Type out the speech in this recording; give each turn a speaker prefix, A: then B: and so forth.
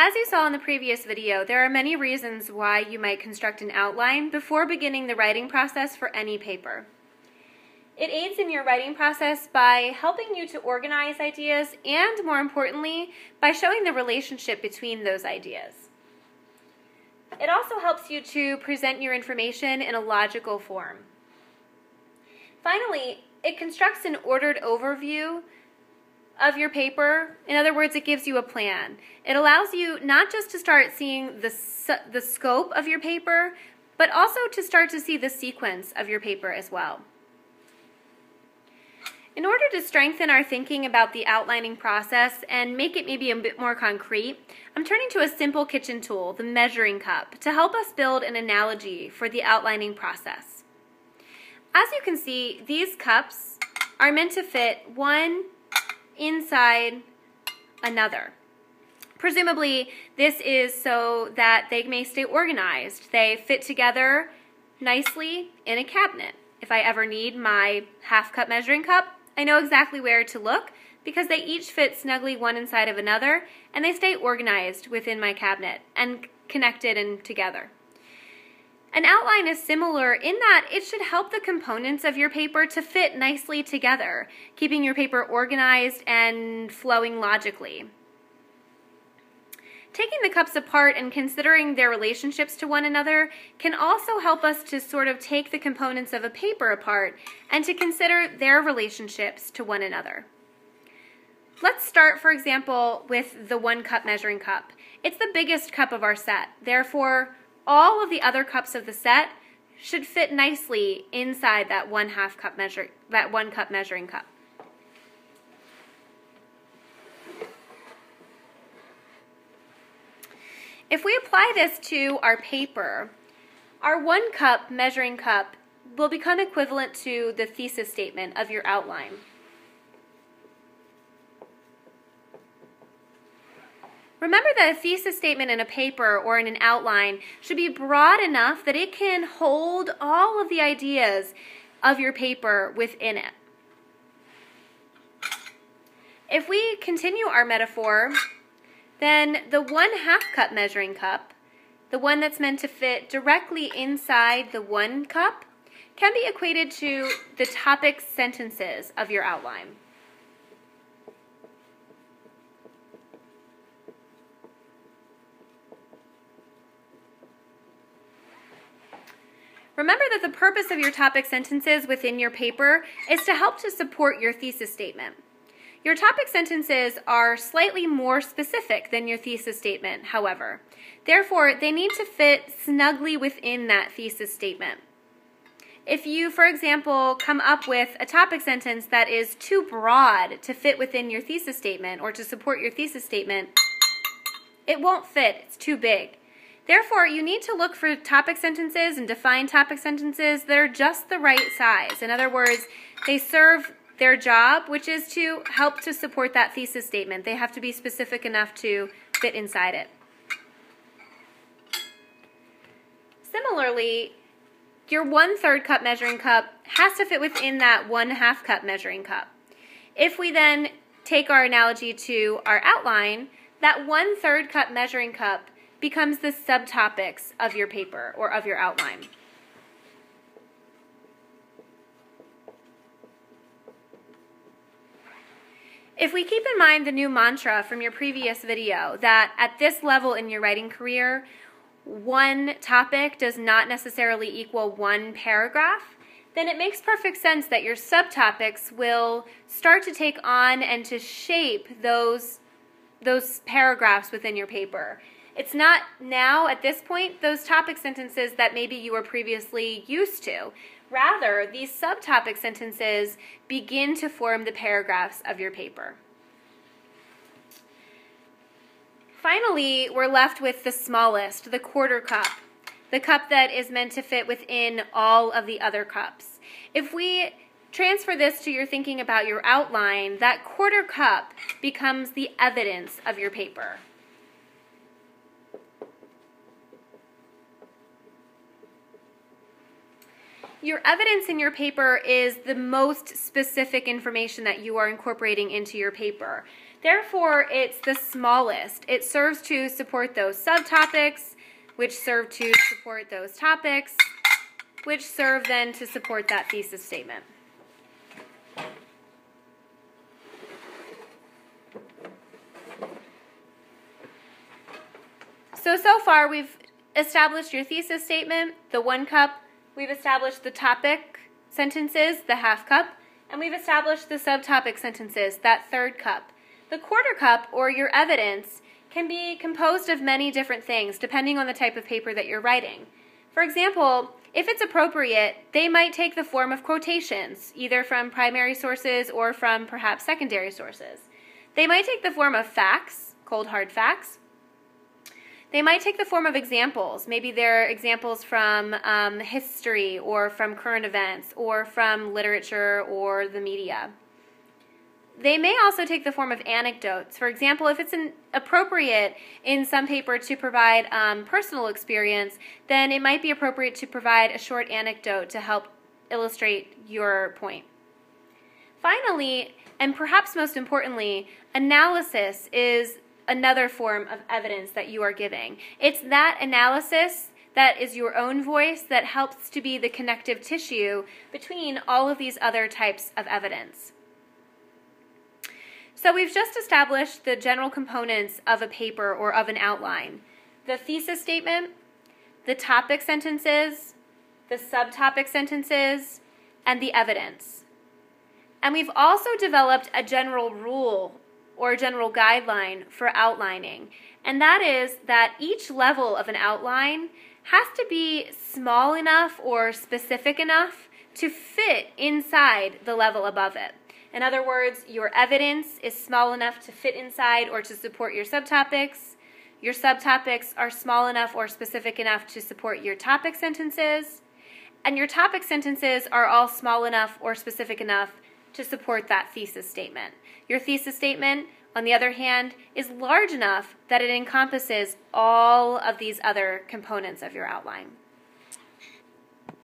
A: As you saw in the previous video, there are many reasons why you might construct an outline before beginning the writing process for any paper. It aids in your writing process by helping you to organize ideas and, more importantly, by showing the relationship between those ideas. It also helps you to present your information in a logical form. Finally, it constructs an ordered overview of your paper. In other words, it gives you a plan. It allows you not just to start seeing the scope of your paper, but also to start to see the sequence of your paper as well. In order to strengthen our thinking about the outlining process and make it maybe a bit more concrete, I'm turning to a simple kitchen tool, the measuring cup, to help us build an analogy for the outlining process. As you can see, these cups are meant to fit one inside another. Presumably, this is so that they may stay organized. They fit together nicely in a cabinet. If I ever need my half-cup measuring cup, I know exactly where to look because they each fit snugly one inside of another and they stay organized within my cabinet and connected and together. An outline is similar in that it should help the components of your paper to fit nicely together, keeping your paper organized and flowing logically. Taking the cups apart and considering their relationships to one another can also help us to sort of take the components of a paper apart and to consider their relationships to one another. Let's start, for example, with the 1 cup measuring cup. It's the biggest cup of our set. Therefore, all of the other cups of the set should fit nicely inside that 1 cup measuring cup. If we apply this to our paper, our 1 cup measuring cup will become equivalent to the thesis statement of your outline. Remember that a thesis statement in a paper or in an outline should be broad enough that it can hold all of the ideas of your paper within it. If we continue our metaphor, then the 1 cup measuring cup, the one that's meant to fit directly inside the 1 cup, can be equated to the topic sentences of your outline. Remember that the purpose of your topic sentences within your paper is to help to support your thesis statement. Your topic sentences are slightly more specific than your thesis statement, however. Therefore, they need to fit snugly within that thesis statement. If you, for example, come up with a topic sentence that is too broad to fit within your thesis statement or to support your thesis statement, it won't fit. It's too big. Therefore, you need to look for topic sentences and define topic sentences that are just the right size. In other words, they serve their job, which is to help to support that thesis statement. They have to be specific enough to fit inside it. Similarly, your 1/3 cup measuring cup has to fit within that 1 cup measuring cup. If we then take our analogy to our outline, that 1/3 cup measuring cup becomes the subtopics of your paper or of your outline. If we keep in mind the new mantra from your previous video that at this level in your writing career, 1 topic does not necessarily equal 1 paragraph, then it makes perfect sense that your subtopics will start to take on and to shape those paragraphs within your paper. It's not now, at this point, those topic sentences that maybe you were previously used to. Rather, these subtopic sentences begin to form the paragraphs of your paper. Finally, we're left with the smallest, the 1/4 cup, the cup that is meant to fit within all of the other cups. If we transfer this to your thinking about your outline, that 1/4 cup becomes the evidence of your paper. Your evidence in your paper is the most specific information that you are incorporating into your paper. Therefore, it's the smallest. It serves to support those subtopics, which serve to support those topics, which serve then to support that thesis statement. So far we've established your thesis statement, the 1 cup, we've established the topic sentences, the half cup, and we've established the subtopic sentences, that 3rd cup. The 1/4 cup, or your evidence, can be composed of many different things depending on the type of paper that you're writing. For example, if it's appropriate, they might take the form of quotations, either from primary sources or from perhaps secondary sources. They might take the form of facts, cold hard facts. They might take the form of examples. Maybe they're examples from history or from current events or from literature or the media. They may also take the form of anecdotes. For example, if it's appropriate in some paper to provide personal experience, then it might be appropriate to provide a short anecdote to help illustrate your point. Finally, and perhaps most importantly, analysis is another form of evidence that you are giving. It's that analysis that is your own voice that helps to be the connective tissue between all of these other types of evidence. So we've just established the general components of a paper or of an outline. The thesis statement, the topic sentences, the subtopic sentences, and the evidence. And we've also developed a general rule or a general guideline for outlining, and that is that each level of an outline has to be small enough or specific enough to fit inside the level above it. In other words, your evidence is small enough to fit inside or to support your subtopics. Your subtopics are small enough or specific enough to support your topic sentences. And your topic sentences are all small enough or specific enough to support that thesis statement. Your thesis statement, on the other hand, is large enough that it encompasses all of these other components of your outline.